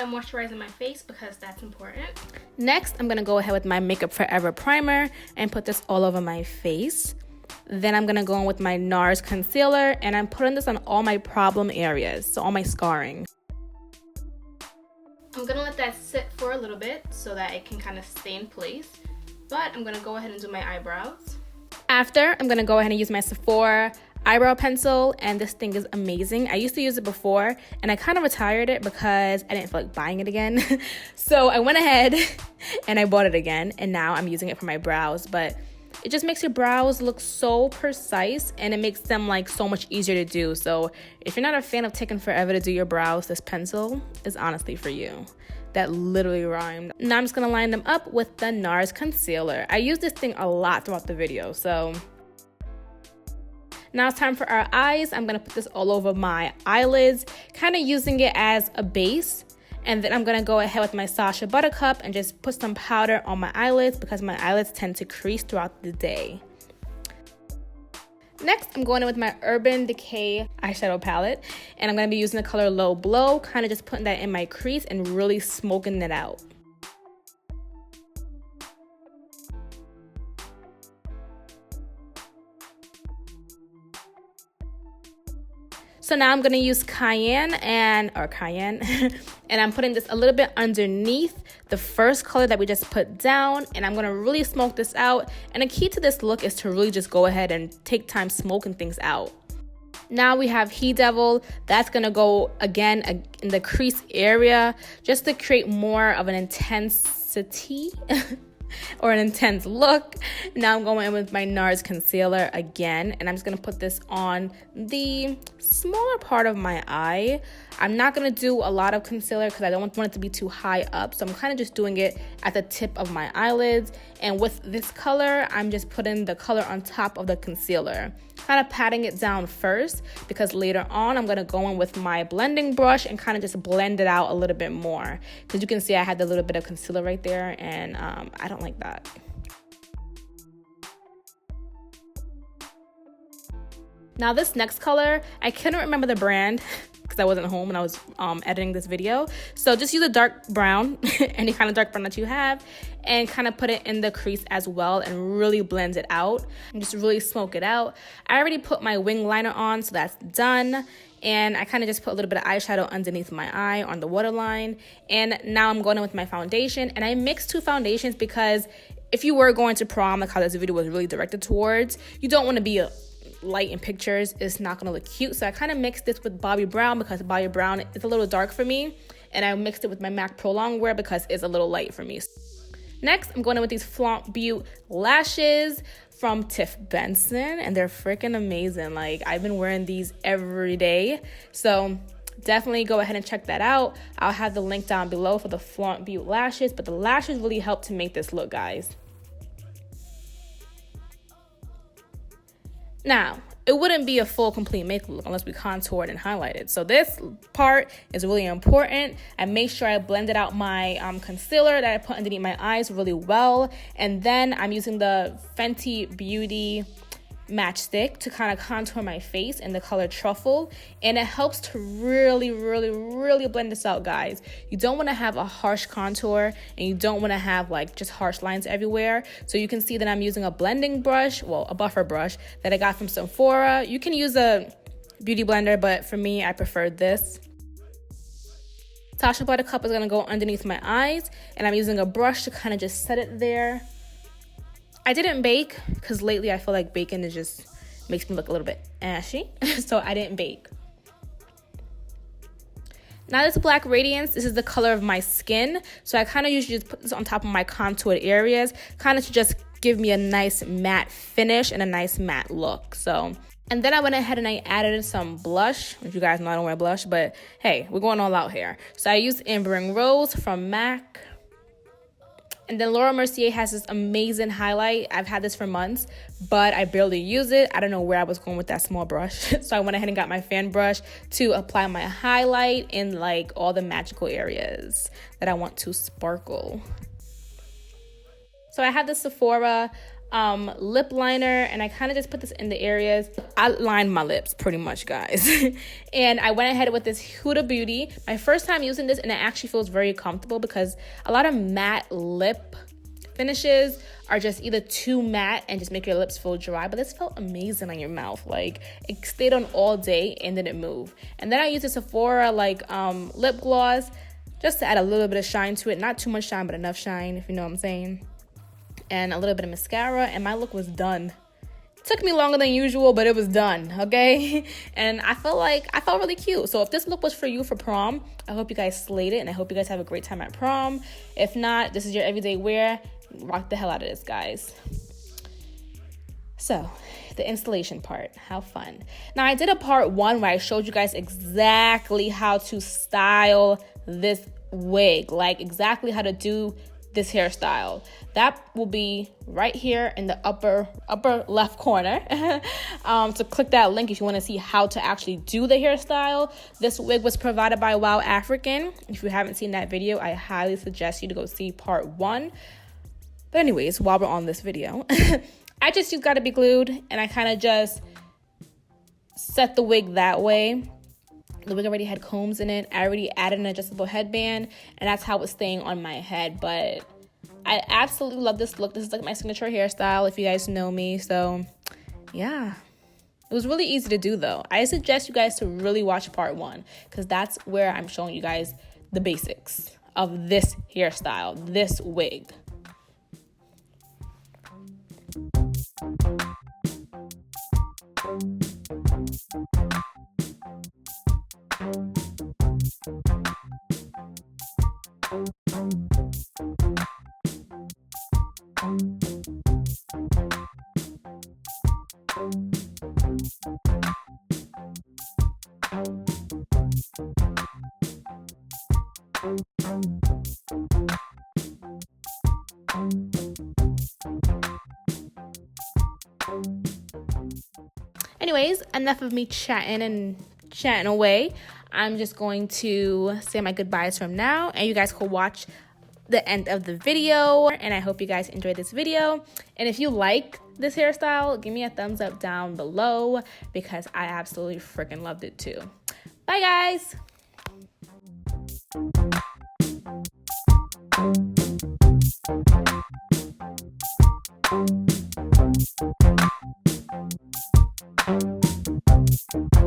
Moisturizing my face because that's important. Next, I'm gonna go ahead with my Makeup Forever primer and put this all over my face. Then I'm gonna go in with my NARS concealer, and I'm putting this on all my problem areas, so all my scarring. I'm gonna let that sit for a little bit so that it can kind of stay in place, but I'm gonna go ahead and do my eyebrows. After, I'm gonna go ahead and use my Sephora eyebrow pencil, and this thing is amazing. I used to use it before and I kind of retired it because I didn't feel like buying it again. So I went ahead and I bought it again, and now I'm using it for my brows. But it just makes your brows look so precise, and it makes them like so much easier to do. So if you're not a fan of taking forever to do your brows, this pencil is honestly for you. That literally rhymed. Now I'm just gonna line them up with the NARS concealer. I use this thing a lot throughout the video, so now it's time for our eyes. I'm gonna put this all over my eyelids, kind of using it as a base. And then I'm gonna go ahead with my Sacha Buttercup and just put some powder on my eyelids because my eyelids tend to crease throughout the day. Next, I'm going in with my Urban Decay eyeshadow palette, and I'm gonna be using the color Low Blow, kind of just putting that in my crease and really smoking it out. So now I'm gonna use Cayenne, and I'm putting this a little bit underneath the first color that we just put down, and I'm gonna really smoke this out. And the key to this look is to really just go ahead and take time smoking things out. Now we have He Devil. That's gonna go again in the crease area just to create more of an intensity or an intense look. Now I'm going in with my NARS concealer again, and I'm just gonna put this on the smaller part of my eye. I'm not gonna do a lot of concealer because I don't want it to be too high up, so I'm kind of just doing it at the tip of my eyelids. And with this color, I'm just putting the color on top of the concealer, kind of patting it down first, because later on I'm gonna go in with my blending brush and kind of just blend it out a little bit more, because you can see I had a little bit of concealer right there, and I don't like that. Now this next color, I couldn't remember the brand because I wasn't home when I was editing this video. So just use a dark brown, any kind of dark brown that you have, and kind of put it in the crease as well and really blend it out and just really smoke it out. I already put my wing liner on, so that's done. And I kind of just put a little bit of eyeshadow underneath my eye on the waterline. And now I'm going in with my foundation. And I mixed two foundations because if you were going to prom, like how this video was really directed towards, you don't want to be light in pictures. It's not going to look cute. So I kind of mixed this with Bobbi Brown because Bobbi Brown is a little dark for me. And I mixed it with my MAC Pro Longwear because it's a little light for me. Next, I'm going in with these Flaunt Beauty lashes from Tiff Benson, and they're freaking amazing. Like, I've been wearing these every day, so definitely go ahead and check that out. I'll have the link down below for the Flaunt Beauty lashes, but the lashes really help to make this look, guys. Now, it wouldn't be a full complete makeup look unless we contoured and highlighted. So this part is really important. I make sure I blended out my concealer that I put underneath my eyes really well. And then I'm using the Fenty Beauty matchstick to kind of contour my face in the color Truffle. And it helps to really, really, really blend this out, guys. You don't want to have a harsh contour, and you don't want to have like just harsh lines everywhere. So you can see that I'm using a blending brush, well, a buffer brush that I got from Sephora. You can use a beauty blender, but for me, I preferred this. Sacha Buttercup is going to go underneath my eyes, and I'm using a brush to kind of just set it there. I didn't bake because lately I feel like baking is just makes me look a little bit ashy, so I didn't bake. Now this Black Radiance, this is the color of my skin, so I kind of usually just put this on top of my contoured areas, kind of to just give me a nice matte finish and a nice matte look. So, and then I went ahead and I added some blush. If you guys know I don't wear blush, but hey, we're going all out here. So I used Ambering Rose from MAC. And then Laura Mercier has this amazing highlight. I've had this for months, but I barely use it. I don't know where I was going with that small brush. So I went ahead and got my fan brush to apply my highlight in like all the magical areas that I want to sparkle. So I have the Sephora lip liner, and I kind of just put this in the areas. I lined my lips pretty much, guys. And I went ahead with this Huda Beauty. My first time using this, and it actually feels very comfortable because a lot of matte lip finishes are just either too matte and just make your lips feel dry, but this felt amazing on your mouth. Like, it stayed on all day and didn't move. And then I used the Sephora like lip gloss just to add a little bit of shine to it. Not too much shine, but enough shine, if you know what I'm saying. And a little bit of mascara, and my look was done. It took me longer than usual, but it was done, okay? And I felt really cute. So if this look was for you for prom, I hope you guys slayed it, and I hope you guys have a great time at prom. If not, this is your everyday wear. Rock the hell out of this, guys. So, the installation part, how fun. Now, I did a part 1 where I showed you guys exactly how to style this wig, like exactly how to do this hairstyle. That will be right here in the upper left corner. So click that link if you want to see how to actually do the hairstyle. This wig was provided by Wow African. If you haven't seen that video, I highly suggest you to go see part 1. But anyways, while we're on this video, I just used Gotta Be Glued, and I kind of just set the wig that way. The wig already had combs in it. I already added an adjustable headband, and that's how it's staying on my head. But I absolutely love this look. This is like my signature hairstyle, if you guys know me. So yeah, it was really easy to do though. I suggest you guys to really watch part 1, because that's where I'm showing you guys the basics of this hairstyle, this wig. Anyways, enough of me chatting away. I'm just going to say my goodbyes from now, and you guys can watch the end of the video. And I hope you guys enjoyed this video. And if you like this hairstyle, give me a thumbs up down below, because I absolutely freaking loved it too. Bye, guys.